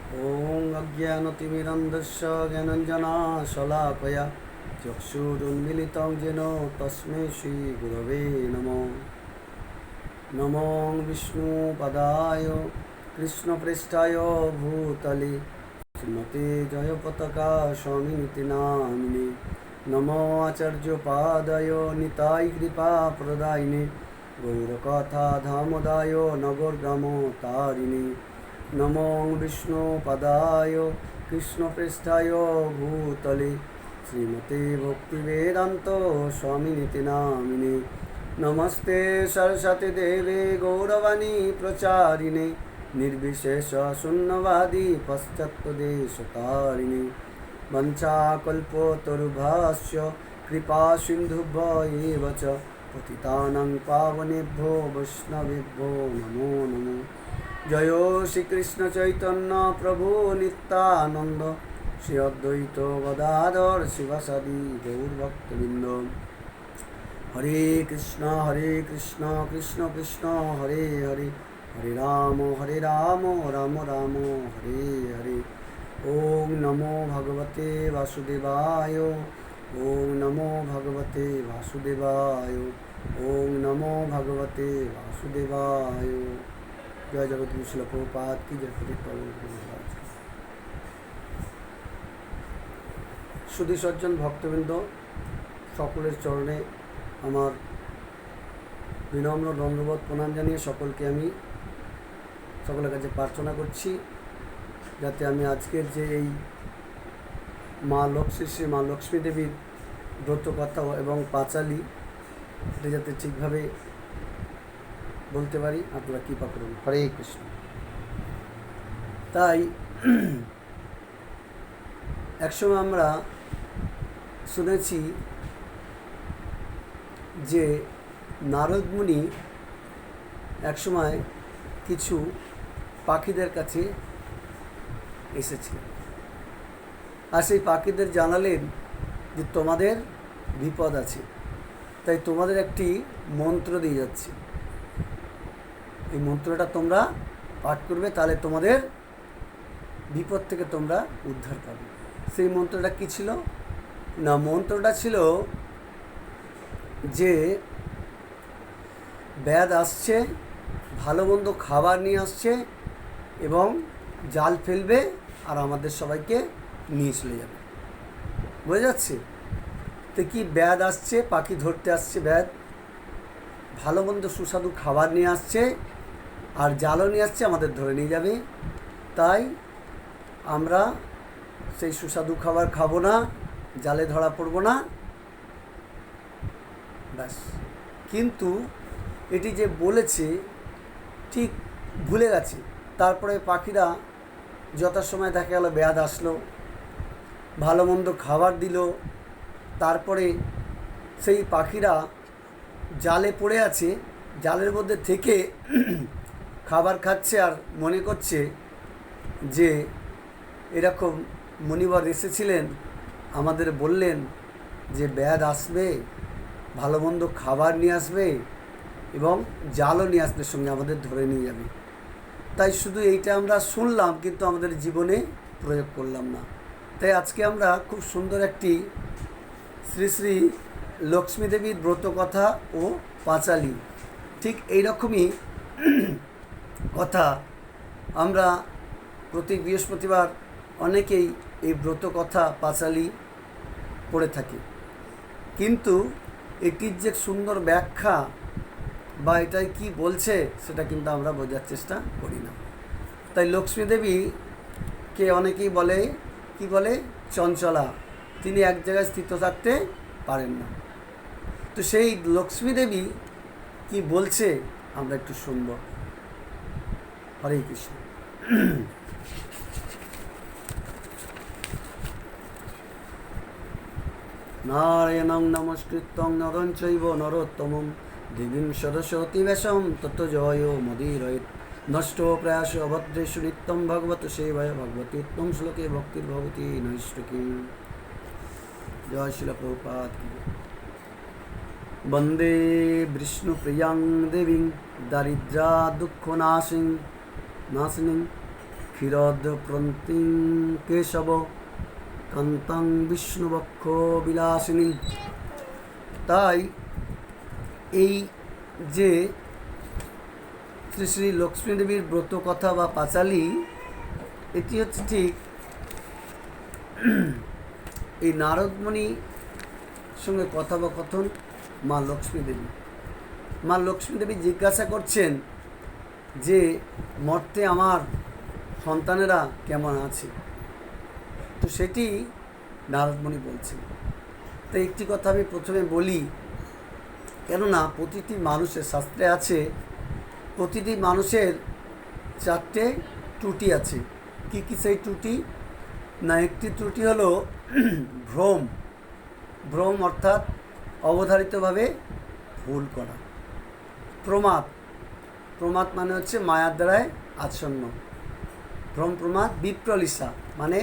ॐ अज्ञानतिमिरन्धस्य ज्ञानञ्जनाशलाकया चक्षुरुन्मिलितं येन तस्मै श्रीगुरवे नमः। नमो विष्णुपदाय कृष्णप्रेष्ठाय भूतले श्रीमते जयपताका स्वामिनिति नामिने। नमो आचार्यपादाय निताय कृपाप्रदायिने गौरकथा धामदाय नगरग्रामतारिणे। नमो विष्णुपदाय कृष्णप्रेष्ठाय भूतले श्रीमते भक्तिवेदान्त स्वामिनिति नामिने। नमस्ते सरस्वती देवे गौरवाणी प्रचारिणे निर्विशेष शून्यवादी पाश्चात्यदेशतारिणे। वञ्चाकल्पतरुभ्यश्च कृपा सिन्धुभ्य च पतितानां पावनेभ्यो वैष्णवेभ्यो नमो नमः। जय श्री कृष्ण चैतन्य प्रभु नित्यानंद श्री अद्वैत गदाधर शिवासादि गौरभक्तवृंद। हरे कृष्ण कृष्ण कृष्ण हरे हरे हरे राम राम राम हरे हरे। ओम नमो भगवते वासुदेवाय ओम नमो भगवते वासुदेवाय ओम नमो भगवते वासुदेवाय। जय जगद्गुरु श्रील प्रभुपाद की जय। सुधी सज्जन भक्तबृंद सकलेर चरणे आमार विनम्र दंडवत प्रणाम जानिए सकलके आमी सकलेर काछे प्रार्थना करछि जाते आमी आजकेर जे एई मा लक्ष्मी श्री मा लक्ष्मी देवीर ब्रतकथा एवं पाঁচালী এটা যাতে ঠিকভাবে বলতে পারি আপনারা কৃপা করুন। হরে কৃষ্ণ। তাই একসময় আমরা শুনেছি যে নারদ মুনি একসময় কিছু পাখিদের কাছে এসেছিলেন আর সেই পাখিদের জানালেন যে তোমাদের বিপদ আছে, তাই তোমাদের একটি মন্ত্র দিয়ে যাচ্ছে, এই মন্ত্রটা তোমরা পাঠ করবে, তাহলে তোমাদের বিপদ থেকে তোমরা উদ্ধার পাবে। সেই মন্ত্রটা কী ছিল না, মন্ত্রটা ছিল যে ব্যাধ আসছে, ভালো মন্দ খাবার নিয়ে আসছে এবং জাল ফেলবে আর আমাদের সবাইকে নিয়ে চলে যাবে। বোঝা যাচ্ছে তো কি ব্যাধ আসছে, পাখি ধরতে আসছে ব্যাধ, ভালো মন্দ সুস্বাদু খাবার নিয়ে আসছে আর জালও নিয়ে আসছে, আমাদের ধরে নিয়ে যাবে। তাই আমরা সেই সুস্বাদু খাবার খাবো না, জালে ধরা পড়বো না, ব্যাস। কিন্তু এটি যে বলেছে ঠিক ভুলে গেছে। তারপরে পাখিরা যথাসময় দেখা গেল ব্যাধ আসলো, ভালো মন্দ খাবার দিল, তারপরে সেই পাখিরা জালে পড়ে আছে, জালের মধ্যে থেকে খাবার খাচ্ছে আর মনে করছে যে এরকম মুনিবর এসেছিলেন, আমাদের বললেন যে ব্যাধ আসবে, ভালো মন্দ খাবার নিয়ে আসবে এবং জালও নিয়ে আসবে সঙ্গে, আমাদের ধরে নিয়ে যাবে। তাই শুধু এইটা আমরা শুনলাম কিন্তু আমাদের জীবনে প্রয়োগ করলাম না। তাই আজকে আমরা খুব সুন্দর একটি শ্রী শ্রী লক্ষ্মী দেবীর ব্রতকথা ও পাঁচালী, ঠিক এইরকমই কথা আমরা প্রতি বৃহস্পতিবার অনেকেই এই ব্রতকথা পাঁচালী পড়ে থাকি, কিন্তু এটির যে সুন্দর ব্যাখ্যা বা এটাই কি বলছে সেটা কিন্তু আমরা বোঝার চেষ্টা করি না। তাই লক্ষ্মী দেবীকে অনেকেই বলে কি বলে, চঞ্চলা, তিনি এক জায়গায় স্থিত থাকতে পারেন না। তো সেই লক্ষ্মী দেবী কি বলছে আমরা একটু শুনব। হরে কৃষ্ণ। নারায়ণং নমস্কৃত্যং নরং চৈব নরোত্তমং দেবীং সরস্বতী ব্যাসং ততো জয় মদিরয়েৎ। নষ্ট প্রয়াস অভদ্রেষু নিত্যং ভগবত সেবায় ভগবতী উত্তম শ্লোকে ভক্তির্ভবতি নৈষ্ঠিকী। জয় শিল প্রভুপাদ কি। वंदे विष्णुप्रियां देवीं दारिद्र्या दुःखनाशिनीं ক্ষীরোদ্রপ্রন্তিং কেশব কান্তাং বিষ্ণুবক্ষ বিলাসিনী। তাই এই যে শ্রী শ্রী লক্ষ্মী দেবীর ব্রত কথা বা পাঁচালী, এটি হচ্ছে ঠিক এই নারদমণির সঙ্গে কথোপকথন মা লক্ষ্মী দেবী। মা লক্ষ্মী দেবী জিজ্ঞাসা করছেন যে মর্তে আমার সন্তানেরা কেমন আছে, তো সেটি নারদমণি বলছেন। তো একটি কথা আমি প্রথমে বলি, কেননা প্রতিটি মানুষের শাস্ত্রে আছে প্রতিটি মানুষের 4টে ত্রুটি আছে। কি কি সেই ত্রুটি? না, একটি ত্রুটি হলো ভ্রম। ভ্রম অর্থাৎ অবধারিতভাবে ভুল করা। প্রমাদ, প্রমাদ মানে হচ্ছে মায়ার দ্বারায় আচ্ছন্ন। ভ্রম প্রমাদ। বিপ্রলিসা মানে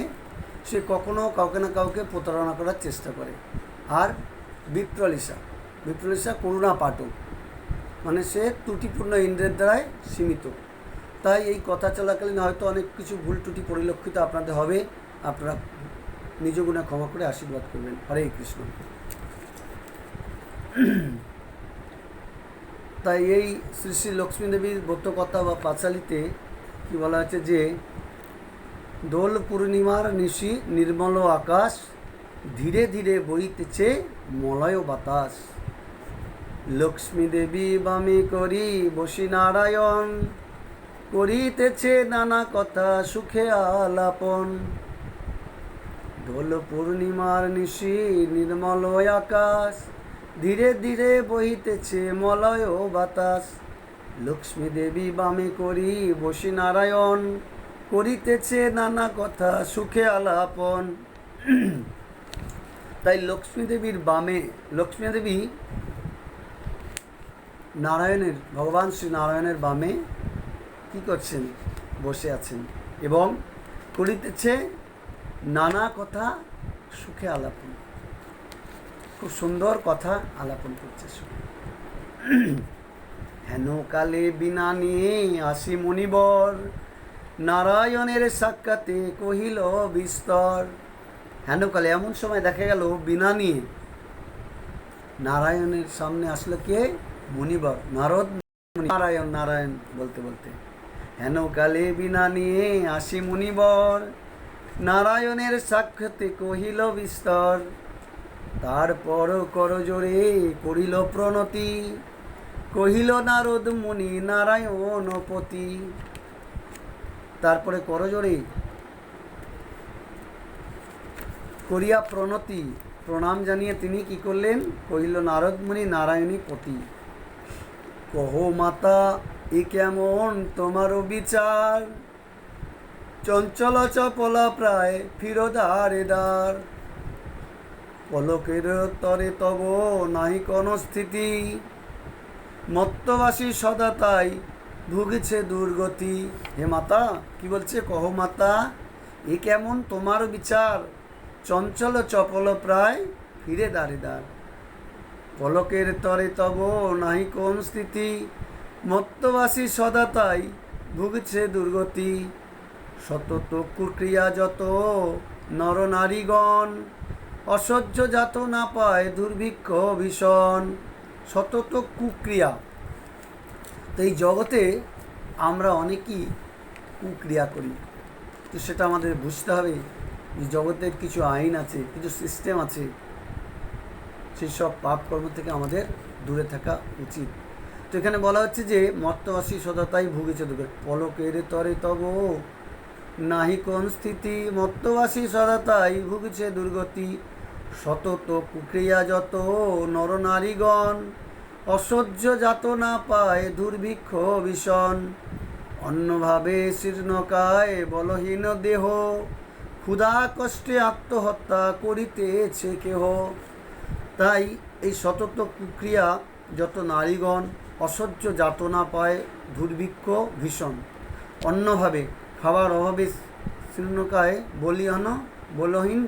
সে কখনো কাউকে না কাউকে প্রতারণা করার চেষ্টা করে। আর বিপ্রলিসা, বিপ্রলিসা করুণা পাঠক, মানে সে ত্রুটিপূর্ণ ইন্দ্রের দ্বারায় সীমিত। তাই এই কথা চলাকালীন হয়তো অনেক কিছু ভুল ত্রুটি পরিলক্ষিত আপনাদের হবে, আপনারা নিজ গুণে ক্ষমা করে আশীর্বাদ করবেন। হরে কৃষ্ণ। তাই এই শ্রী শ্রী লক্ষ্মী দেবীর ব্রতকথা বা পাঁচালীতে কি বলা হয়েছে যে দোল পূর্ণিমার নিশি নির্মল আকাশ, ধীরে ধীরে বইতেছে মলয় বাতাস। লক্ষ্মী দেবী বামে করি বসি নারায়ণ, করিতেছে নানা কথা সুখে আলাপন। দোল পূর্ণিমার নিশি নির্মল আকাশ, ধীরে ধীরে বহিতেছে মলয় বাতাস। লক্ষ্মী দেবী বামে করি বসি নারায়ণ, করিতেছে নানা কথা সুখে আলাপন। তাই লক্ষ্মী দেবীর বামে, লক্ষ্মী দেবী নারায়ণের, ভগবান শ্রী নারায়ণের বামে কি করছেন? বসে আছেন এবং করিতেছে নানা কথা সুখে আলাপন। খুব সুন্দর কথা আলাপন করছে। হেন কালে বিনা নিয়ে আসি মুনিবর, নারায়ণের সাক্ষাতে কহিল বিস্তর। হেন কালে, এমন সময় দেখা গেল বিনা নিয়ে নারায়ণের সামনে আসলো কে? মুনিবর, নারদ। নারায়ণ নারায়ণ বলতে বলতে হেন কালে বিনা নিয়ে আসি মুনিবর, নারায়ণের সাক্ষাতে কহিল বিস্তর। তারপর করজোড়ে করিল প্রণতি, কহিল নারদ মুনি নারায়ণ পতি। তারপরে করজোড়ে করিয়া প্রণতি, প্রণাম জানিয়ে তিনি কি করলেন? কহিল নারদ মুনি নারায়ণী পতি। কহ মাতা এ কেমন তোমারও বিচার, চঞ্চল চপলা প্রায় ফিরো দ্বারে দ্বার। পলকের তরে তব নাহি কোন স্থিতি, মত্তবাসী সদা তাই ভুগছে দুর্গতি। হে মাতা, কি বলছে? কহ মাতা এ কেমন তোমার বিচার, চঞ্চল চপল প্রায় ফিরে দ্বারে দ্বার। পলকের তরে তব নাহি কোন স্থিতি, মত্তবাসী সদা তাই ভুগছে দুর্গতি। সতত কুক্রিয়া যত নর নারীগণ, অসহ্য যাত না পায় দুর্ভিক্ষ ভীষণ। সতত কুক্রিয়া, তো এই জগতে আমরা অনেকেই কুক্রিয়া করি। তো সেটা আমাদের বুঝতে হবে যে জগতের কিছু আইন আছে, কিছু সিস্টেম আছে, সেই সব পাপ কর্ম থেকে আমাদের দূরে থাকা উচিত। তো এখানে বলা হচ্ছে যে মর্তবাসী সদাতাই ভুগেছে দুর্গতি। পলকের তরে তব নাহি কোন স্থিতি, মর্তবাসী সদাতাই ভুগেছে দুর্গতি। সতত কুক্রিয়া যত নর নারীগণ, অসহ্য যাত না পায় দুর্ভিক্ষ ভীষণ। অন্যভাবে শীর্ণকায় বলহীন দেহ, ক্ষুধা কষ্টে আত্মহত্যা করিতেছে কেহ। তাই এই সতত কুক্রিয়া যত নারীগণ অসহ্য যাতনা পায় দুর্ভিক্ষ ভীষণ। অন্যভাবে খাবার অভাবে শীর্ণকায় বলহীন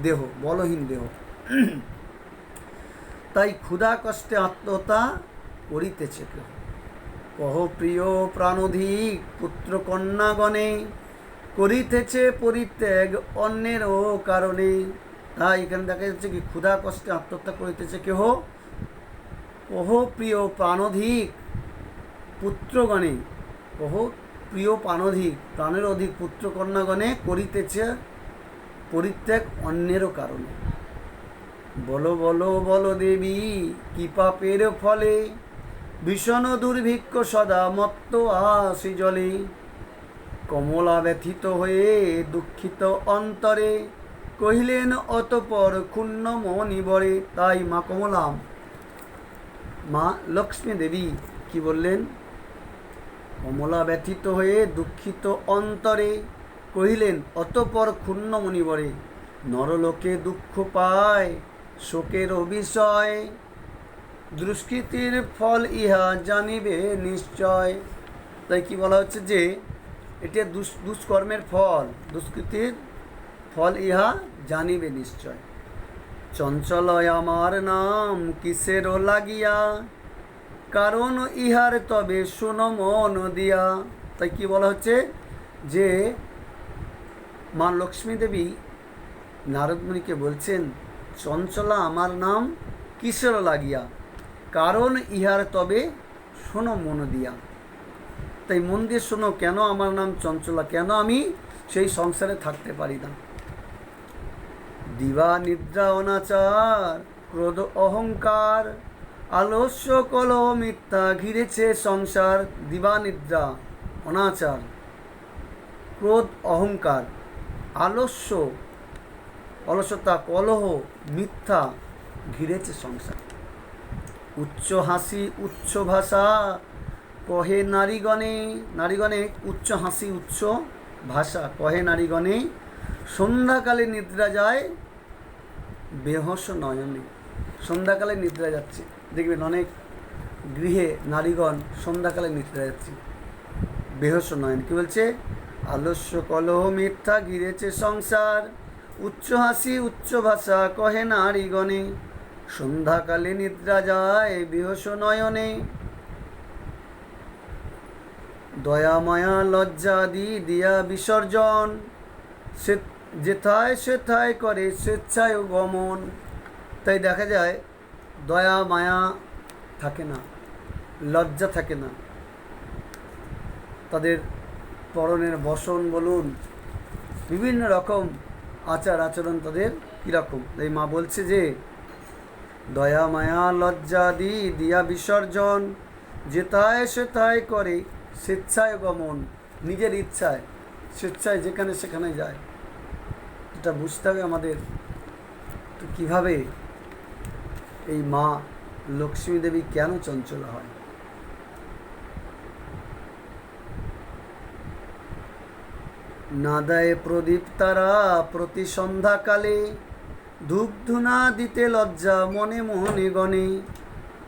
দেহ, তাই ক্ষুধা কষ্টে আত্মহত্যা করিতেছে কেহ। কহ প্রিয় প্রাণধিক পুত্র কন্যাগণে, করিতেছে পরিত্যাগ অন্যেরও কারণে। তাই এখানে দেখা যাচ্ছে কি ক্ষুধা কষ্টে আত্মহত্যা করিতেছে কেহ কহ প্রিয় প্রাণধিক পুত্রগণে, কহ প্রিয় প্রাণধিক প্রাণের অধিক পুত্রকন্যাগণে করিতেছে পরিত্যাগ অন্যেরও কারণে। বলো বলো বলো দেবী কি পাপের ফলে ভীষণ দুর্ভিক্ষ সদা মত্ত আসি জলে। কমলা ব্যথিত হয়ে দুঃখিত অন্তরে কহিলেন অতপর ক্ষুণ্ণ মনিবরে। তাই মা কমলা, মা লক্ষ্মী দেবী কি বললেন? কমলা ব্যথিত হয়ে দুঃখিত অন্তরে কহিলেন অতপর ক্ষুণ্ণ মনিবরে। নরলোকে দুঃখ পায় শোকের বিষয়, দুষ্কৃতির ফল ইহা জানিবে নিশ্চয়। তাই কি বলা হচ্ছে যে এটা দুষ্কর্মের ফল, দুষ্কৃতির ফল ইহা জানিবে নিশ্চয়। চঞ্চলয় আমার নাম কিসেরও লাগিয়া, কারণ ইহার তবে শোনো মন দিয়া। তাই কি বলা হচ্ছে যে মা লক্ষ্মী দেবী নারদমুনিকে বলছেন চঞ্চলা আমার নাম কিসেরও লাগিয়া, কারণ ইহার তবে শোনো মন দিয়া। তাই মন দিয়ে শোনো কেন আমার নাম চঞ্চলা, কেন আমি সেই সংসারে থাকতে পারি না। দিবা নিদ্রা অনাচার ক্রোধ অহংকার, আলস্য কলহ মিথ্যা ঘিরেছে সংসার। দিবা নিদ্রা অনাচার ক্রোধ অহংকার, আলস্য অলসতা কলহ মিথ্যা ঘিরেছে সংসার। উচ্চ হাসি উচ্চ ভাষা কহে নারীগণে, নারীগণে উচ্চ হাসি উচ্চ ভাষা কহে নারীগণে। সন্ধ্যাকালে নিদ্রা যায় বেহস নয়নে। সন্ধ্যাকালে নিদ্রা যাচ্ছে, দেখবেন অনেক গৃহে নারীগণ সন্ধ্যাকালে নিদ্রা যাচ্ছে বেহস নয়ন। কি বলছে? আলস্য কলহ মিথ্যা ঘিরেছে সংসার, উচ্চ হাসি উচ্চ ভাষা কহে নারীগণে। সন্ধ্যাকালে নিদ্রা যায় বেহস নয়নে। দয়া মায়া লজ্জাদি দিয়া বিসর্জন, সে যেথায় সেথায় করে স্বেচ্ছায় গমন। তাই দেখা যায় দয়া মায়া থাকে না, লজ্জা থাকে না, তাদের পরনের বসন বলুন, বিভিন্ন রকম আচার আচরণ তাদের কীরকম। তাই মা বলছে যে দয়া মায়া লজ্জাদি দিয়া বিসর্জন, যেথায় সেথায় করে স্বেচ্ছায় গমন। নিজের ইচ্ছায় স্বেচ্ছায় যেখানে সেখানে যায়। এটা বুঝতে হবে আমাদের। তো কীভাবে এই মা লক্ষ্মী দেবী কেন চঞ্চলা হয়? না দেয় প্রদীপ তারা প্রতি সন্ধ্যাকালে, ধূপ ধুনা দিতে লজ্জা মনে মনে গণে।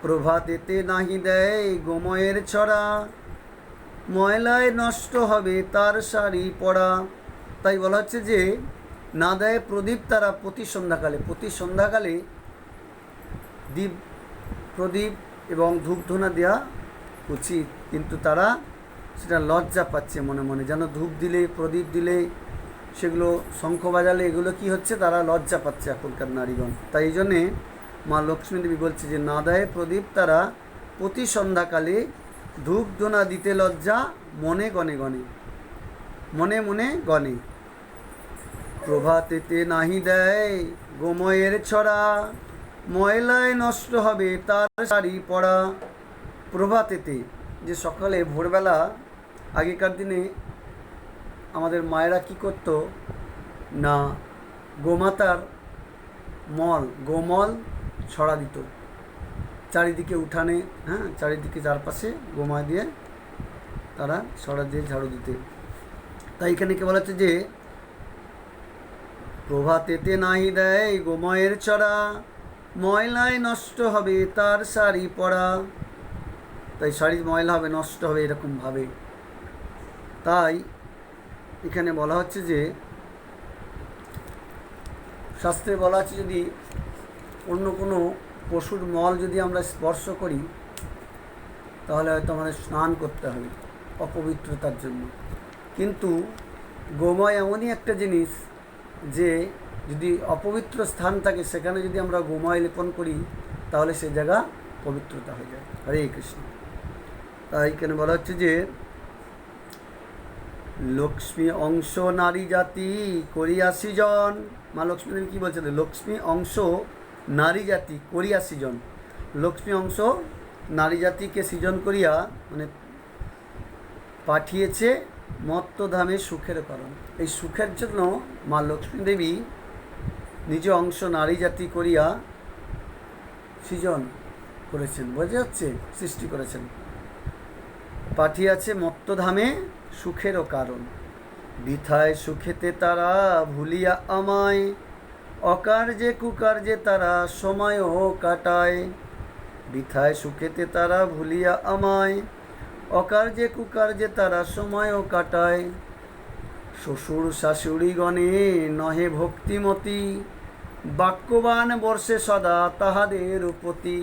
প্রভাতেতে নাহি দেয় গোময়ের ছড়া, ময়লায় নষ্ট হবে তার শাড়ি পরা। তাই বলা হচ্ছে যে না দেয় প্রদীপ তারা প্রতি সন্ধ্যাকালে। প্রতি সন্ধ্যাকালে দীপ প্রদীপ এবং ধূপধুনা দেওয়া উচিত, কিন্তু তারা সেটা লজ্জা পাচ্ছে মনে মনে, যেন ধূপ দিলে প্রদীপ দিলে সেগুলো শঙ্খ বাজালে এগুলো কি হচ্ছে, তারা লজ্জা পাচ্ছে এখনকার নারীগণ। তাই এই জন্যে মা লক্ষ্মী দেবী বলছে যে না দেয় প্রদীপ তারা প্রতি সন্ধ্যাকালে, ধূপ ধুনা দিতে লজ্জা মনে গণে গণে, মনে মনে গণে। প্রভাতেতে নাহি দেয় গোময়ের ছড়া, ময়লায় নষ্ট হবে তার শাড়ি পরা। প্রভাতেতে, যে সকালে ভোরবেলা আগেকার দিনে আমাদের মায়েরা কি করত না, গোমাতার মল গোমল ছড়া দিত চারিদিকে উঠানে, হ্যাঁ, চারিদিকে চারপাশে গোমা দিয়ে তারা ছড়া দিয়ে ঝাড়ু দিতে। তাই এখানে কে বলা হচ্ছে যে প্রভাতেতে নাহি দেয় গোময়ের ছড়া, ময়লায় নষ্ট হবে তার শাড়ি পরা। তাই শাড়ি ময়লা হবে, নষ্ট হবে এরকমভাবে। তাই এখানে বলা হচ্ছে যে শাস্ত্রে বলা আছে যদি অন্য কোনো পশুর মল যদি আমরা স্পর্শ করি তাহলে হয়তো আমাদের স্নান করতে হবে অপবিত্রতার জন্য। কিন্তু গোময় এমনই একটা জিনিস যে যদি অপবিত্র স্থান থাকে সেখানে যদি আমরা গোময় লেপন করি তাহলে সে জায়গা পবিত্রতা হয়ে যায়। হরে কৃষ্ণ। তাই এখানে বলা হচ্ছে যে লক্ষ্মী অংশ নারী জাতি করিয়া সৃজন। মা লক্ষ্মী দেবী কী বলছেন? লক্ষ্মী অংশ নারী জাতি করিয়া সৃজন। লক্ষ্মী অংশ নারী জাতিকে সৃজন করিয়া মানে পাঠিয়েছে মত্তধামে সুখের কারণ। এই সুখের জন্য মা লক্ষ্মী দেবী নিজ অংশ নারী জাতি করিয়া সৃজন করেছেন, বোঝা যাচ্ছে, সৃষ্টি করেছেন। পাঠিয়াছে মত্তধামে সুখেরও কারণ। বৃথায় সুখেতে তারা ভুলিয়া আমায়, অকার্যে কুকার্যে তারা সময়ও কাটায়। বৃথায় সুখেতে তারা ভুলিয়া আমায়, অকার্যে কুকার্যে তারা সময়ও কাটায়। শ্বশুর শাশুড়িগণে নহে ভক্তিমতী, বাক্যবান বর্ষে সদা তাহাদের প্রতি।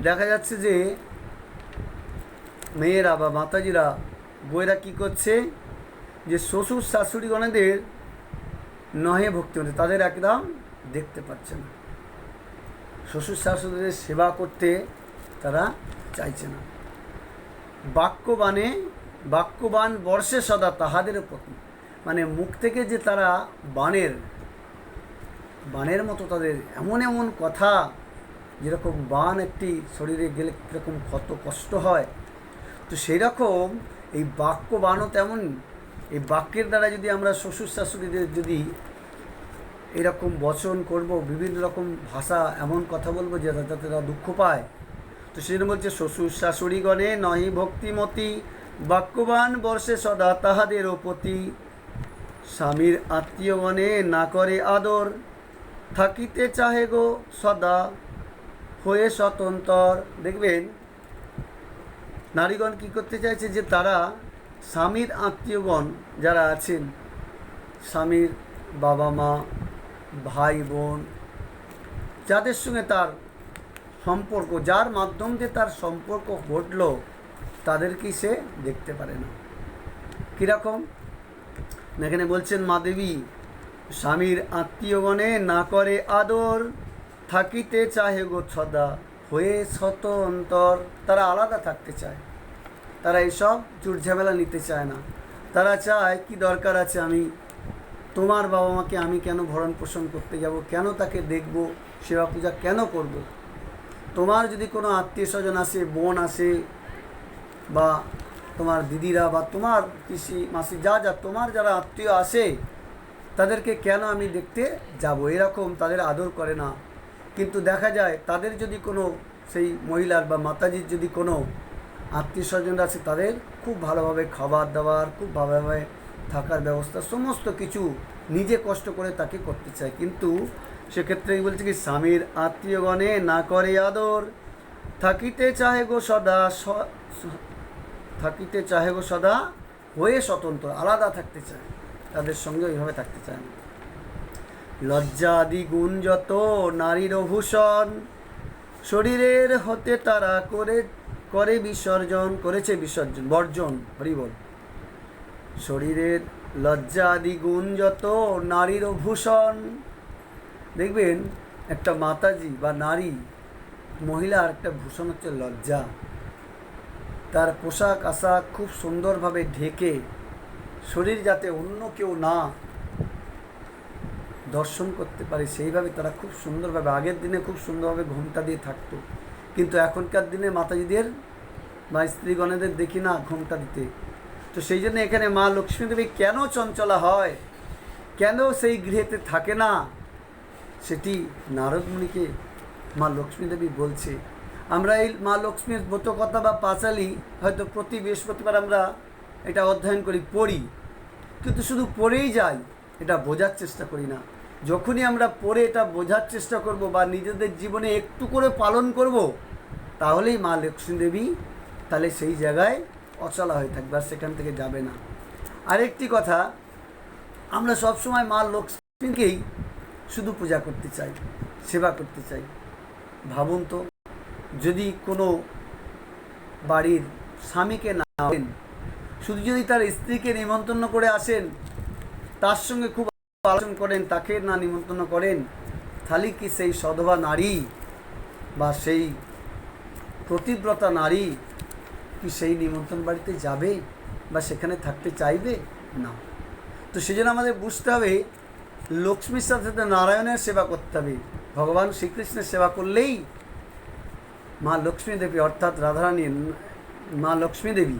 দেখা যাচ্ছে যে মেয়েরা বা মাতাজিরা বইয়েরা কী করছে, যে শ্বশুর শাশুড়িগণেদের নহে ভক্তিমতী, তাদের একদম দেখতে পাচ্ছে না, শ্বশুর শাশুড়িদের সেবা করতে তারা চাইছে না। বাক্যবান বর্ষে সদা তাহাদের প্রতি, মানে মুখ থেকে যে তারা বানের মতো তাদের এমন এমন কথা, যেরকম বান একটি শরীরে গেলে কীরকম কত কষ্ট হয়, তো সেই রকম এই বাক্যবানও তেমন। এই বাক্যের দ্বারা যদি আমরা শ্বশুর শাশুড়িদের যদি এরকম বচন করব, বিভিন্ন রকম ভাষা এমন কথা বলবো যে যাতে তারা দুঃখ পায়, তো সেজন্য বলছে শ্বশুর শাশুড়িগণে নহি ভক্তিমতী, বাক্যবান বর্ষে সদা তাহাদের প্রতি। স্বামীর আত্মীয়গণে না করে আদর, থাকিতে চাহে গো সদা হয়ে স্বতন্ত্র। দেখবেন নারীগণ কী করতে চাইছে, যে তারা স্বামীর আত্মীয়গণ যারা আছেন, স্বামীর বাবা মা ভাই বোন, যাদের সঙ্গে তার সম্পর্ক, যার মাধ্যম দিয়ে তার সম্পর্ক ঘটল, তাদেরকেই সে দেখতে পারে না। কীরকম এখানে বলছেন মা দেবী, স্বামীর আত্মীয়গণে না করে আদর, থাকিতে চাহে গো সদা হয়ে স্বতন্ত্র। তারা আলাদা থাকতে চায়, তারা এইসব ঝুটঝামেলা নিতে চায় না। তারা চায় কি দরকার আছে, আমি তোমার বাবা মাকে আমি কেন ভরণ পোষণ করতে যাব, কেন তাকে দেখব, সেবা পূজা কেন করব। তোমার যদি কোনো আত্মীয় স্বজন আসে, বোন আসে, বা তোমার দিদিরা, বা তোমার পিসি মাসি, তোমার যারা আত্মীয় আসে, তাদেরকে কেন আমি দেখতে যাব, এরকম তাদের আদর করে না। কিন্তু দেখা যায় তাদের যদি কোনো সেই মহিলার বা মাতাজির যদি কোনো আত্মীয় স্বজনরা আছে, তাদের খুব ভালোভাবে খাবার দাবার, খুব ভালোভাবে থাকার ব্যবস্থা, সমস্ত কিছু নিজে কষ্ট করে তাকে করতে চায়। কিন্তু সেক্ষেত্রে বলছে কি, স্বামীর আত্মীয়গণে না করে আদর, থাকিতে চাহে গো সদা হয়ে স্বতন্ত্র, আলাদা থাকতে চায়, তাদের সঙ্গে ওইভাবে থাকতে চায় না। লজ্জা আদি গুণ যত নারীর ভূষণ, শরীরের হতে তারা করেছে বর্জন। হরি বল। শরীরের লজ্জা আদি গুণ যত নারীর ভূষণ। দেখবেন একটা মাতাজি বা নারী মহিলার একটা ভূষণ হচ্ছে লজ্জা। তার পোশাক আশাক খুব সুন্দরভাবে ঢেকে, শরীর যাতে অন্য কেউ না দর্শন করতে পারে সেইভাবে তারা খুব সুন্দরভাবে, আগের দিনে খুব সুন্দরভাবে ঘোমটা দিয়ে থাকতো, কিন্তু এখনকার দিনে মাতাজিদের বা স্ত্রীগণেদের দেখি না ঘোমটা দিতে। তো সেই জন্য এখানে মা লক্ষ্মী দেবী কেন চঞ্চলা হয়, কেন সেই গৃহেতে থাকে না, সেটি নারদ মুনিকে মা লক্ষ্মী দেবী বলছে। আমরা এই মা লক্ষ্মীর ব্রতকথা বা পাঁচালী হয়তো প্রতি বৃহস্পতিবার আমরা এটা অধ্যয়ন করি, পড়ি, কিন্তু শুধু পড়েই যাই, এটা বোঝার চেষ্টা করি না। যখনই আমরা পড়ে এটা বোঝার চেষ্টা করব বা নিজেদের জীবনে একটু করে পালন করব, তাহলেই মা লক্ষ্মী দেবী তাহলে সেই জায়গায় অচলা হয়ে থাকবে, আর সেখান থেকে যাবে না। আরেকটি কথা, আমরা সবসময় মা লক্ষ্মীকেই শুধু পূজা করতে চাই, সেবা করতে চাই। ভাবুন তো, যদি কোনো বাড়ির স্বামীকে না আনেন, শুধু যদি তার স্ত্রীকে নিমন্ত্রণ করে আসেন, তার সঙ্গে খুব আলোচনা করেন, তাকে না নিমন্ত্রণ করেন, তাহলে কি সেই সধবা নারী বা সেই প্রতিব্রতা নারী কি সেই নিমন্ত্রণ বাড়িতে যাবে বা সেখানে থাকতে চাইবে না? তো সেই জন্য আমাদের বুঝতে হবে লক্ষ্মীর সাথে সাথে নারায়ণের সেবা করতে হবে। ভগবান শ্রীকৃষ্ণের সেবা করলেই মা লক্ষ্মী দেবী অর্থাৎ রাধারানী মা লক্ষ্মী দেবী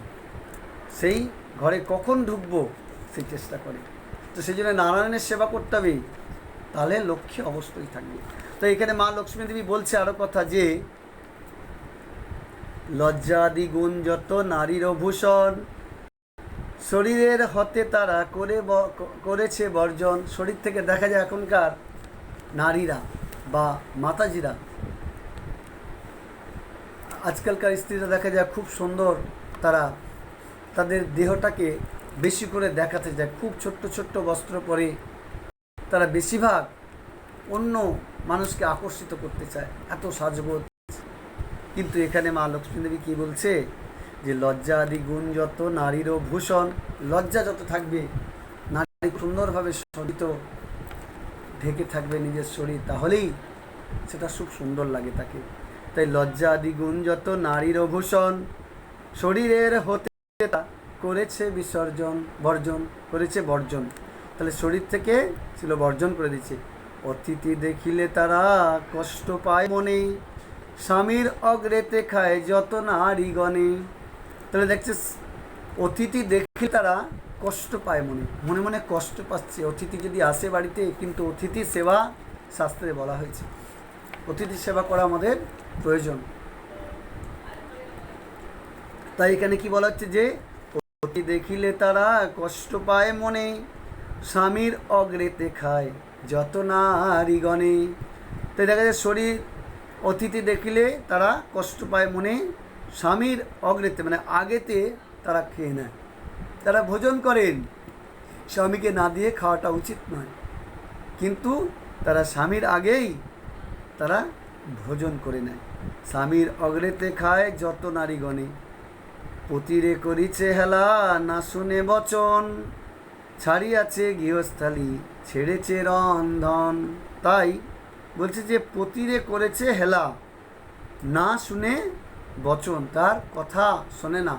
সেই ঘরে কখন ঢুকবো সেই চেষ্টা করে। তো সেই জন্য নারায়ণের সেবা করতে হবে, তাহলে লক্ষ্মী অবশ্যই থাকবে। তো এখানে মা লক্ষ্মী দেবী বলছে আরও কথা যে লজ্জাদি গুণ যত নারীর ভূষণ, শরীরের হতে তারা করেছে বর্জন। শরীর থেকে দেখা যায় এখনকার নারীরা বা মাতাজিরা, আজকালকার স্ত্রীরা দেখা যায় খুব সুন্দর, তারা তাদের দেহটাকে বেশি করে দেখাতে যায়, খুব ছোট্ট ছোট্ট বস্ত্র পরে তারা বেশিরভাগ অন্য মানুষকে আকর্ষিত করতে চায়, এত সাজগোজ। কিন্তু এখানে মা লক্ষ্মী দেবী কী বলছে যে লজ্জা আদি গুণ যত নারীরও ভূষণ, লজ্জা যত থাকবে, নারী সুন্দরভাবে সজ্জিত ঢেকে থাকবে নিজের শরীর, তাহলেই সেটা খুব সুন্দর লাগে তাকে। তাই লজ্জা আদি গুণ যত নারীরও ভূষণ, শরীরের হতে করেছে বিসর্জন, বর্জন করেছে বর্জন, তাহলে শরীর থেকে ছিল বর্জন করে দিচ্ছে। অতিথি দেখিলে তারা কষ্ট পায় মনে, স্বামীর অগ্রেতে খায় যত নারীগণে। তাহলে দেখছে অতিথি দেখলে তারা কষ্ট পায় মনে, মনে মনে কষ্ট পাচ্ছে। অতিথি যদি আসে বাড়িতে, কিন্তু অতিথি সেবা শাস্ত্রে বলা হয়েছে, অতিথি সেবা করা আমাদের প্রয়োজন। তাই এখানে কি বলা হচ্ছে যে অতিথি দেখিলে তারা কষ্ট পায় মনে, স্বামীর অগ্রেতে খায় যত নারীগণে। তাই দেখা যায় শরীর অতিথি দেখিলে তারা কষ্ট পায় মনে, স্বামীর অগ্রেতে মানে আগেতে তারা খেয়ে নেয়, তারা ভোজন করেন। স্বামীকে না দিয়ে খাওয়াটা উচিত নয়, কিন্তু তারা স্বামীর আগেই তারা ভোজন করে নেয়। স্বামীর অগ্রেতে খায় যত নারীগণে, পতিরে করিছে হেলা না শুনে বচন, ছাড়িয়াছে গৃহস্থালী ছেড়েছে রন্ধন। তাই বলছে যে পতিরে করেছে হেলা না শুনে বচন, তার কথা শোনে না,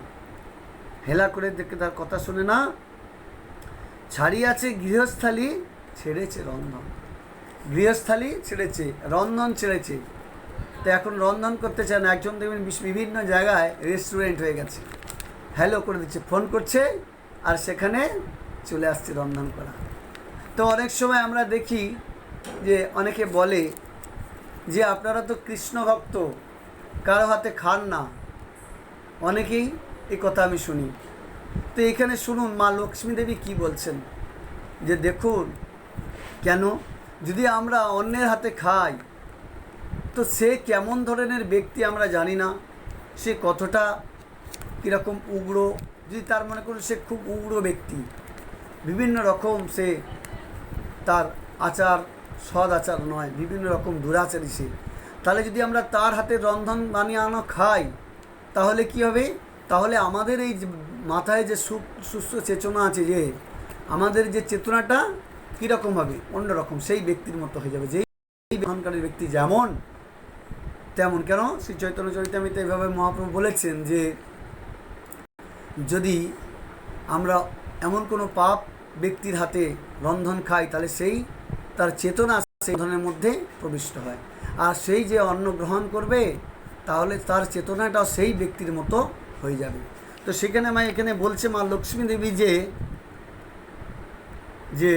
হেলা করে দেখে তার কথা শোনে না। ছাড়িয়াছে গৃহস্থালী ছেড়েছে রন্ধন, গৃহস্থালী ছেড়েছে, রন্ধন ছেড়েছে। তো এখন রন্ধন করতে চায় না। একজন দেখবেন বিভিন্ন জায়গায় রেস্টুরেন্ট হয়ে গেছে, হ্যালো করে দিচ্ছে, ফোন করছে আর সেখানে চলে আসছে রন্ধন করা। তো অনেক সময় আমরা দেখি যে অনেকে বলে যে আপনারা তো কৃষ্ণ ভক্ত, কারো হাতে খান না, অনেকেই এই কথা আমি শুনি। তো এখানে শুনুন মা লক্ষ্মী দেবী কী বলছেন, যে দেখুন কেন যদি আমরা অন্যের হাতে খাই, তো সে কেমন ধরনের ব্যক্তি আমরা জানি না, সে কতটা কীরকম উগ্র। যদি তার মনে করুন সে খুব উগ্র ব্যক্তি, বিভিন্ন রকম সে তার আচার সদ আচার নয়, বিভিন্ন রকম দুরাচারী সে, তাহলে যদি আমরা তার হাতে রন্ধন বানিয়ে আনো খাই, তাহলে কি হবে? তাহলে আমাদের এই মাথায় যে সুস্থ চেতনা আছে, যে আমাদের যে চেতনাটা কীরকম হবে, অন্যরকম সেই ব্যক্তির মতো হয়ে যাবে। যেই গ্রহণকারী ব্যক্তি যেমন তেমন। কেন শ্রী চৈতন্য চরিতামৃতে এইভাবে মহাপ্রভু বলেছেন যে যদি আমরা এমন কোনো পাপ ব্যক্তির হাতে রন্ধন খাই, তাহলে সেই তার চেতনা সেই রন্ধনের মধ্যে প্রবিষ্ট হয়, আর সেই যে অন্ন গ্রহণ করবে তাহলে তার চেতনাটাও সেই ব্যক্তির মতো হয়ে যাবে। তো সেখানে এখানে বলছে মা লক্ষ্মী দেবী যে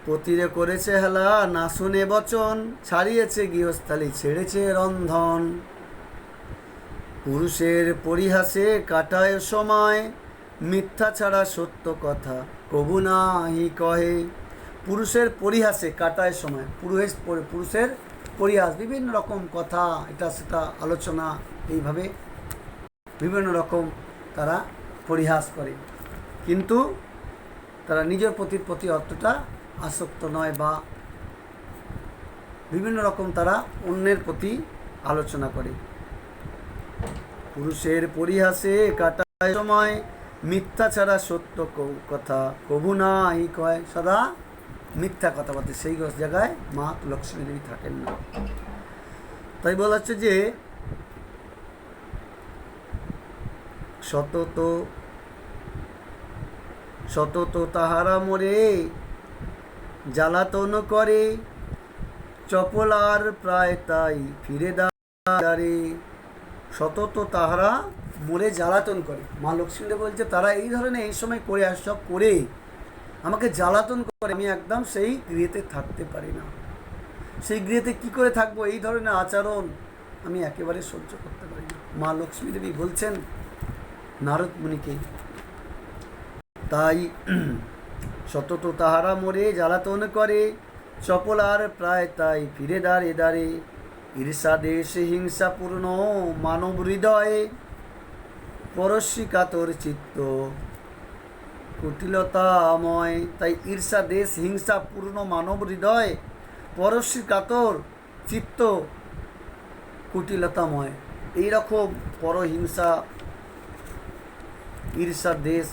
পতিরে করেছে হেলা না শুনে বচন, ছাড়িয়েছে গৃহস্থালী ছেড়েছে রন্ধন। পুরুষের পরিহাসে কাটায় সময়, মিথ্যা ছাড়া সত্য কথা কবু নাহি কহে। পুরুষের পরিহাসে কাটায় সময়, পুরুষের পরিহাস, বিভিন্ন রকম কথা, এটা সেটা আলোচনা, এইভাবে বিভিন্ন রকম তারা পরিহাস করে, কিন্তু তারা নিজের প্রতি অতটা আসক্ত নয়, বা বিভিন্ন রকম তারা অন্যের প্রতি আলোচনা করে। পুরুষের পরিহাসে কাটায় সময়, মিথ্যা ছাড়া সত্য কথা কভু নাই কয়, সদা মিথ্যা কথা বলতে সেই জায়গায় মা লক্ষ্মী দেবী থাকেন না। তাই বলা হচ্ছে যে সতত তাহারা মোরে জ্বালাতন করে, চপলার প্রায় তাই ফিরে দাঁড়ে। সতত তাহারা মোরে জ্বালাতন করে, মা লক্ষ্মী বলছে তারা এই ধরনের এই সময় করে সব করে আমাকে জ্বালাতন করে, আমি একদম সেই গৃহেতে থাকতে পারি না। সেই গৃহেতে কি করে থাকবো? এই ধরনের আচরণ আমি একেবারে সহ্য করতে পারি না। মা লক্ষ্মী দেবী বলছেন নারদ মুনিকে। তাই সতত তাহারা মোরে জ্বালাতন করে, চপলার প্রায় তাই ফিরে দাঁড়ে দাঁড়ে। ঈর্ষা দেশে হিংসাপূর্ণ মানব হৃদয়ে, পরশ্রী কাতর চিত্ত কুটিলতাময়। তাই ঈর্ষা দেশ হিংসাপূর্ণ মানব হৃদয়, পরশ্রী কাতর চিত্ত কুটিলতাময়। এইরকম পরহিংসা, ঈর্ষা দেশ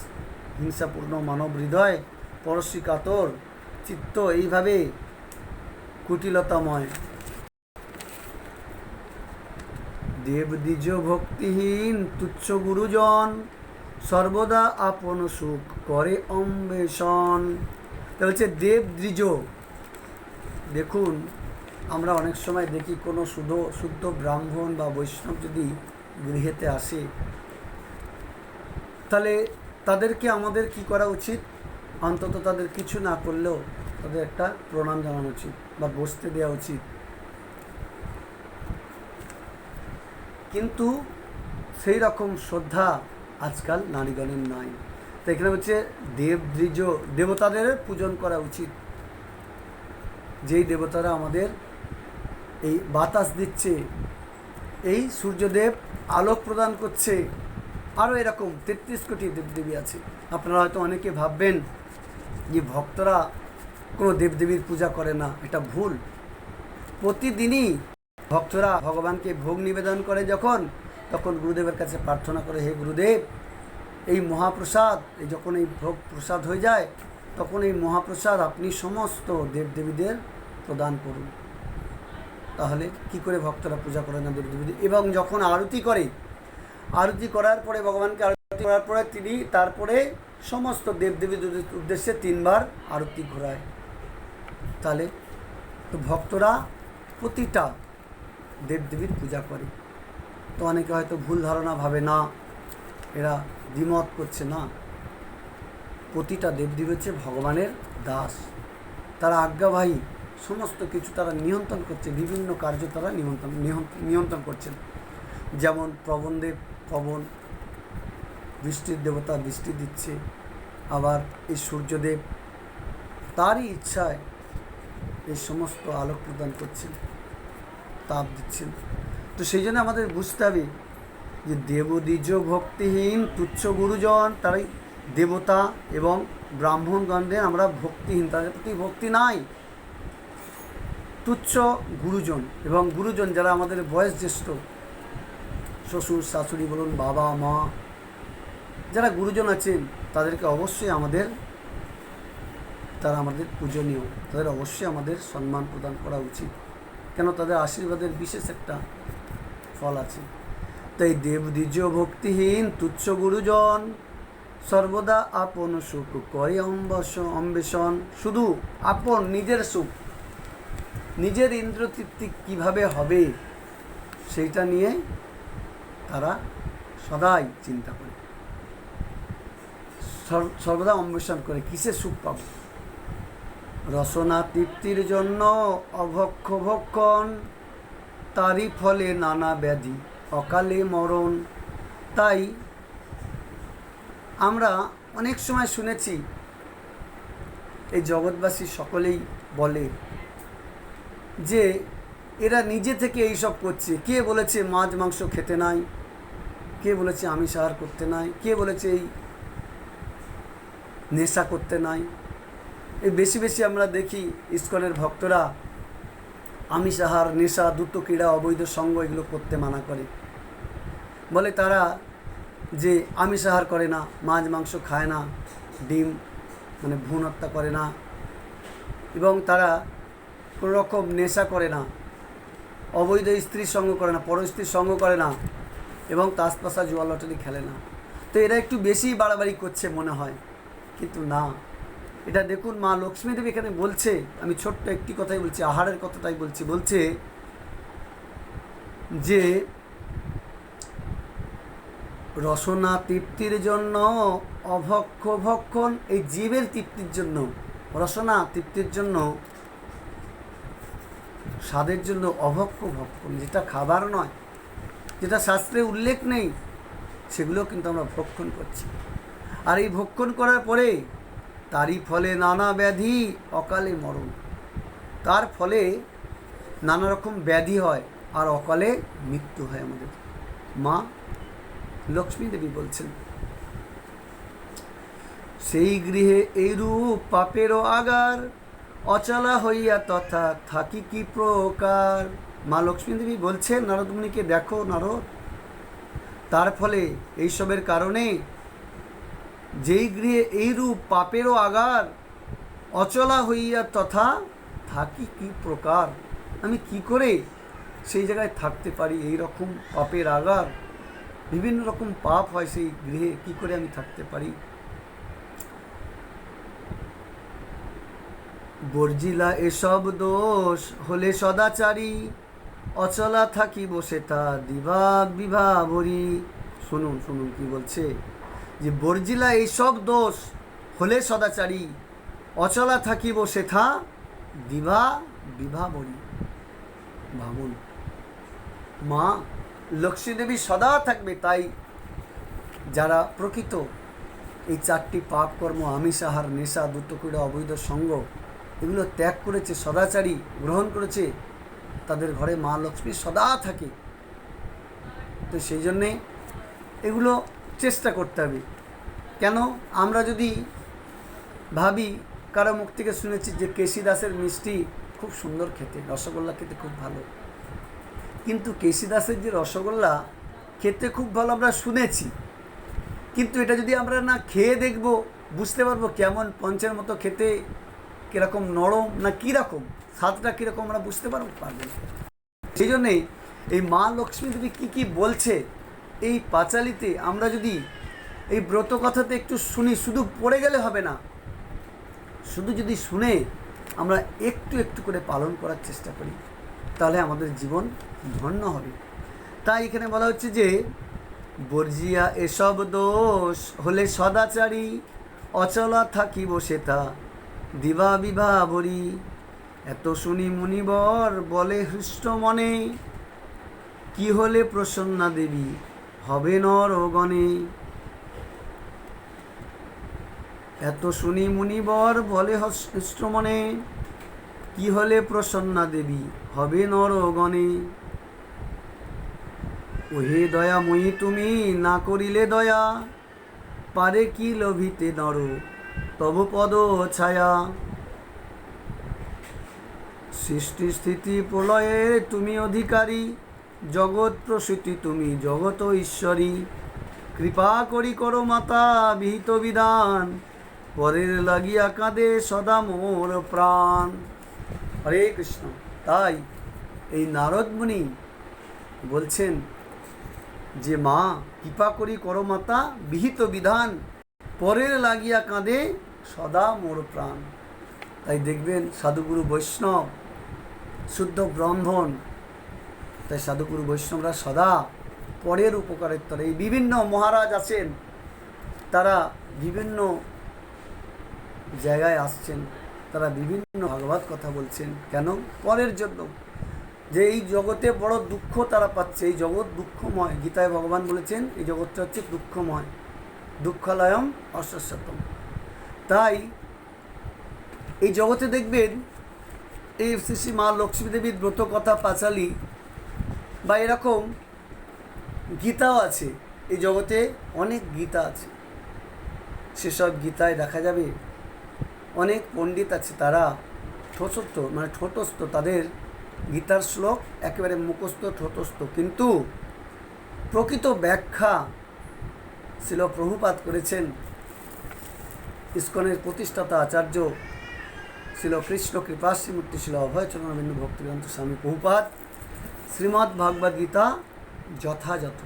হিংসাপূর্ণ মানব হৃদয়, পরশ্রী কাতর চিত্ত, এইভাবে কুটিলতাময়। দেব দ্বিজ ভক্তিহীন তুচ্ছ গুরুজন, সর্বদা আপন সুখ করে অন্বেষণ। তা হচ্ছে দেব দ্বিজ। দেখুন, আমরা অনেক সময় দেখি কোনো শুদ্ধ ব্রাহ্মণ বা বৈষ্ণব যদি গৃহেতে আসে, তাহলে তাদেরকে আমাদের কি করা উচিত? অন্তত তাদের কিছু না করলেও তাদের একটা প্রণাম জানানো উচিত বা বসতে দেওয়া উচিত। কিন্তু সেই রকম শ্রদ্ধা আজকাল নারীগণের নাই। তো এখানে হচ্ছে দেব দ্বিজ, দেবতাদের পূজন করা উচিত। যেই দেবতারা আমাদের এই বাতাস দিচ্ছে, এই সূর্যদেব আলোক প্রদান করছে, আরও এরকম 33 কোটি দেবদেবী আছে। আপনারা হয়তো অনেকে ভাববেন যে ভক্তরা কোনো দেবদেবীর পূজা করে না, এটা ভুল। প্রতিদিনই ভক্তরা ভগবানকে ভোগ নিবেদন করে তখন গুরুদেবের কাছে প্রার্থনা করে, হে গুরুদেব, এই মহাপ্রসাদ যখন এই ভোগ প্রসাদ হয়ে যায়, তখন এই মহাপ্রসাদ আপনি সমস্ত দেবদেবীদের প্রদান করুন। তাহলে কি করে ভক্তরা পূজা করে না দেবদেবীদের? এবং যখন আরতি করে, আরতি করার পরে ভগবানকে আরতি করার পরে তিনি তারপরে সমস্ত দেবদেবীর উদ্দেশ্যে 3 বার আরতি ঘোরায়। তাহলে তো ভক্তরা প্রতিটা দেবদেবীর পূজা করে। তো অনেকে হয়তো ভুল ধারণা ভাবে, না এরা দ্বিমত করছে, না, প্রতিটা দেবদেবী হচ্ছে ভগবানের দাস, তারা আজ্ঞাবাহী, সমস্ত কিছু তারা নিয়ন্ত্রণ করছে, বিভিন্ন কার্য তারা নিয়ন্ত্রণ করছেন। যেমন পবনদেব পবন, বৃষ্টির দেবতা বৃষ্টি দিচ্ছে, আবার এই সূর্যদেব তারই ইচ্ছায় এই সমস্ত আলোক প্রদান করছেন, তাপ দিচ্ছেন। তো সেই জন্য আমাদের বুঝতে হবে যে দেবদ্বিজ ভক্তিহীন তুচ্ছ গুরুজন, তারাই দেবতা এবং ব্রাহ্মণগণদের আমরা ভক্তিহীন, তাদের প্রতি ভক্তি নাই। তুচ্ছ গুরুজন, এবং গুরুজন যারা আমাদের বয়স জ্যেষ্ঠ, শ্বশুর শাশুড়ি বলুন, বাবা মা, যারা গুরুজন আছেন তাদেরকে অবশ্যই তারা আমাদের পূজনীয়, তাদের অবশ্যই আমাদের সম্মান প্রদান করা উচিত। কেন? তাদের আশীর্বাদের বিশেষ একটা ফল আছে। তাই দেবদ্বিজ ভক্তিহীন তুচ্ছ গুরুজন, সর্বদা আপন সুখ করে অন্বেষণ। শুধু আপন নিজের সুখ, নিজের ইন্দ্রতৃপ্তি কীভাবে হবে সেইটা নিয়ে তারা সদাই চিন্তা করে, সর্বদা অন্বেষণ করে কিসে সুখ পাব। রসনা তৃপ্তির জন্য অভক্ষ ভক্ষণ, তারই ফলে নানা ব্যাধি অকালে মরণ। তাই আমরা অনেক সময় শুনেছি, এই জগৎবাসী সকলেই বলে যে এরা নিজে থেকে এইসব করছে। কে বলেছে মাছ মাংস খেতে নাই, কে বলেছে আমিষ আহার করতে নাই, কে বলেছে এই নেশা করতে নাই। এই বেশি বেশি আমরা দেখি ইস্কনের ভক্তরা আমিষ আহার, নেশা, দ্রুত ক্রীড়া, অবৈধ সঙ্গ এগুলো করতে মানা করে। বলে তারা যে আমিষ আহার করে না, মাছ মাংস খায় না, ডিম মানে ভ্রূণ হত্যা করে না, এবং তারা কোনো রকম নেশা করে না, অবৈধ স্ত্রীর সঙ্গ করে না, পর স্ত্রীর সঙ্গ করে না, এবং তাসপাসা জুয়া লটারি খেলে না। তো এরা একটু বেশি বাড়াবাড়ি করছে মনে হয়, কিন্তু না। এটা দেখুন মা লক্ষ্মী দেবী এখানে বলছে, আমি ছোট্ট একটি কথাই বলছি, আহারের কথাটাই বলছি, বলছে যে রসনা তৃপ্তির জন্য অভক্ষ ভক্ষণ, এই জীবের তৃপ্তির জন্য, রসনা তৃপ্তির জন্য, স্বাদের জন্য অভক্ষ ভক্ষণ, যেটা খাবার নয়, যেটা শাস্ত্রে উল্লেখ নেই, সেগুলো কিন্তু আমরা ভক্ষণ করছি। আর এই ভক্ষণ করার পরে তারই ফলে নানা ব্যাধি, অকালে মরণ। তার ফলে নানা রকম ব্যাধি হয় আর অকালে মৃত্যু হয় আমাদের। মা লক্ষ্মী দেবী বলছেন, সেই গৃহে এইরূপ পাপেরও আগার, অচলা হইয়া তথা থাকি কি প্রকার। মা লক্ষ্মী দেবী বলছেন নারদমুনিকে, দেখো নারদ, তার ফলে এইসবের কারণে যেই গৃহে এইরূপ পাপেরও আগার, অচলা হইয়া তথা থাকি কি প্রকার, আমি কি করে সেই জায়গায় থাকতে পারি, এই রকম পাপের আগার, বিভিন্ন রকম পাপ হয় সেই গৃহে, কি করে আমি থাকতে পারি। বর্জিলা এসব দোষ হলে সদাচারী, অচলা থাকিব সেথা দিবা বিভাবরী। শুনুন শুনুন কি বলছে, যে বর্জিলা এইসব দোষ হলে সদাচারী, অচলা থাকিব সেথা দিবা বিভাবরী। ভাবুন, মা লক্ষ্মী দেবী সদা থাকবে, তাই যারা প্রকৃত এই চারটি পাপ কর্ম, আমিষ আহার, নেশা, দ্রুতক্রীড়া, অবৈধ সঙ্গ, এগুলো ত্যাগ করেছে, সদাচারী গ্রহণ করেছে, তাদের ঘরে মা লক্ষ্মী সদা থাকে। তো সেই জন্যে এগুলো চেষ্টা করতে হবে। কেন, আমরা যদি ভাবি, কারো মুখ থেকে শুনেছি যে কেশি দাসের মিষ্টি খুব সুন্দর খেতে, রসগোল্লা খেতে খুব ভালো, কিন্তু কেশি দাসের যে রসগোল্লা খেতে খুব ভালো আমরা শুনেছি, কিন্তু এটা যদি আমরা না খেয়ে দেখব, বুঝতে পারবো কেমন পঞ্চের মতো খেতে, কীরকম নরম না কীরকম স্বাদটা কীরকম আমরা বুঝতে পারবো না। সেই জন্যে এই মা লক্ষ্মী দেবী কী কী বলছে এই পাঁচালিতে, আমরা যদি এই ব্রত কথাতে একটু শুনি, শুধু পড়ে গেলে হবে না, শুধু যদি শুনে আমরা একটু একটু করে পালন করার চেষ্টা করি, তাহলে আমাদের জীবন ধন্য হবে। তাই এখানে বলা হচ্ছে যে বর্জিয়া এসব দোষ হলে সদাচারী, অচলা থাকিব সেথা দিবা বিভাবরী। এত শুনি মুনিবর বলে হৃষ্ট মনে, কি হলে প্রসন্না দেবী হবে নরগণে। এত শুনি মুনিবর বলে হৃষ্ট মনে, কি হলে প্রসন্না দেবী হবে নরগণে। ওহে দয়াময়ী তুমি না করিলে দয়া, পারে কি লোভিতে নর তব পদ ছায়া। সৃষ্টি স্থিতি প্রলয়ে তুমি অধিকারী, জগৎ প্রসূতি তুমি জগত ঈশ্বরী। কৃপা করি করো মাতা বিহিত বিধান, পরের লাগিয়া কাঁদে সদা মোর প্রাণ। হরে কৃষ্ণ। তাই এই নারদ মুনি বলছেন যে মা কৃপা করি করো মাতা বিহিত বিধান, পরের লাগিয়া কাঁদে সদা মোর প্রাণ। তাই দেখবেন সাধুগুরু বৈষ্ণব, শুদ্ধ ব্রাহ্মণ, তাই সাধুগুরু বৈষ্ণবরা সদা পরের উপকারের তরে, এই বিভিন্ন মহারাজ আছেন, তারা বিভিন্ন জায়গায় আসছেন, তারা বিভিন্ন ভাগবত কথা বলছেন, কেন, পরের জন্য, যে এই জগতে বড় দুঃখ তারা পাচ্ছে, এই জগৎ দুঃখময়। গীতায় ভগবান বলেছেন এই জগৎটা হচ্ছে দুঃখময়, দুঃখালয়ম অশ্বস্যতম। তাই এই জগতে দেখবেন এই শ্রী মা লক্ষ্মী দেবীর ব্রত কথা পাঁচালী বা এরকম গীতাও আছে, এই জগতে অনেক গীতা আছে, সেসব গীতায় দেখা যাবে অনেক পণ্ডিত আছে, তারা ঠোঁটস্থ, তাদের গীতার শ্লোক একেবারে মুখস্থ ঠোঁটস্থ, কিন্তু প্রকৃত ব্যাখ্যা শিল প্রভুপাদ করেছেন। ইস্কনের প্রতিষ্ঠাতা আচার্য শিল কৃষ্ণ কৃপাশ্রীমূর্তি শিল অভয়চরণবিন্দু ভক্তিগ্রন্থ স্বামী প্রভুপাদ শ্রীমদ্ ভাগবত গীতা যথাযথ।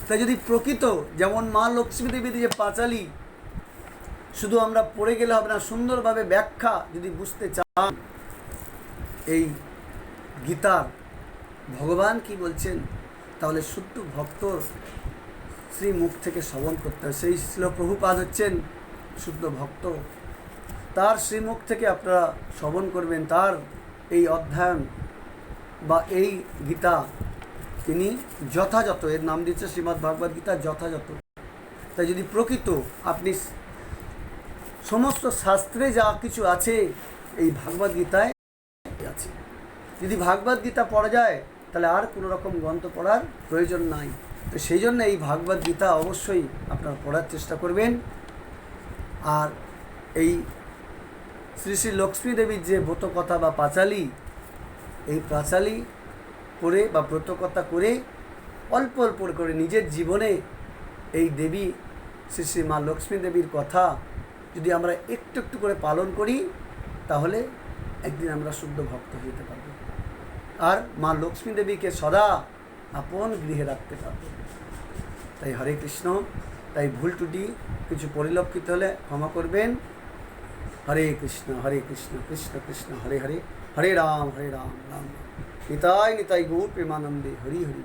তাই যদি প্রকৃত যেমন মা লক্ষ্মী দেবীর যে পাঁচালী শুধু আমরা পড়ে গেলে হবে না, সুন্দরভাবে ব্যাখ্যা যদি বুঝতে চান এই গীতার ভগবান কি বলছেন, তাহলে শুদ্ধ ভক্তর শ্রী মুখ থেকে শ্রবণ করতে হবে। সেই শিল প্রভুপাদ হচ্ছেন শুদ্ধ ভক্ত, তার শ্রীমুখ থেকে আপনারা শ্রবণ করবেন। তার এই অধ্যয়ন বা এই গীতা তিনি যথাযথ, এর নাম দিচ্ছে শ্রীমদ্ ভাগবত গীতা যথাযথ। তাই যদি প্রকৃত আপনি সমস্ত শাস্ত্রে যা কিছু আছে এই ভাগবত গীতায় আছে। যদি ভাগবত গীতা পড়া যায় তাহলে আর কোনো রকম গ্রন্থ পড়ার প্রয়োজন নাই। তো সেই জন্য এই ভাগবত গীতা অবশ্যই আপনারা পড়ার চেষ্টা করবেন। আর এই শ্রী শ্রী লক্ষ্মী দেবীর যে ব্রতকথা বা পাঁচালী, এই পাঁচালী করে বা ব্রতকথা করে অল্প অল্প করে নিজের জীবনে এই দেবী শ্রী শ্রী মা লক্ষ্মী দেবীর কথা যদি আমরা একটু একটু করে পালন করি তাহলে একদিন আমরা শুদ্ধ ভক্ত হতে পারব আর মা লক্ষ্মী দেবীকে সদা আপন গৃহে রাখতে পারব। তাই হরে কৃষ্ণ। তাই ভুল ত্রুটি কিছু পরিলক্ষিত হলে ক্ষমা করবেন। হরে কৃষ্ণ কৃষ্ণ কৃষ্ণ হরে হরে, হরে রাম রাম রাম। নিতাই নিতাই গৌর প্রেমানন্দে হরি হরি।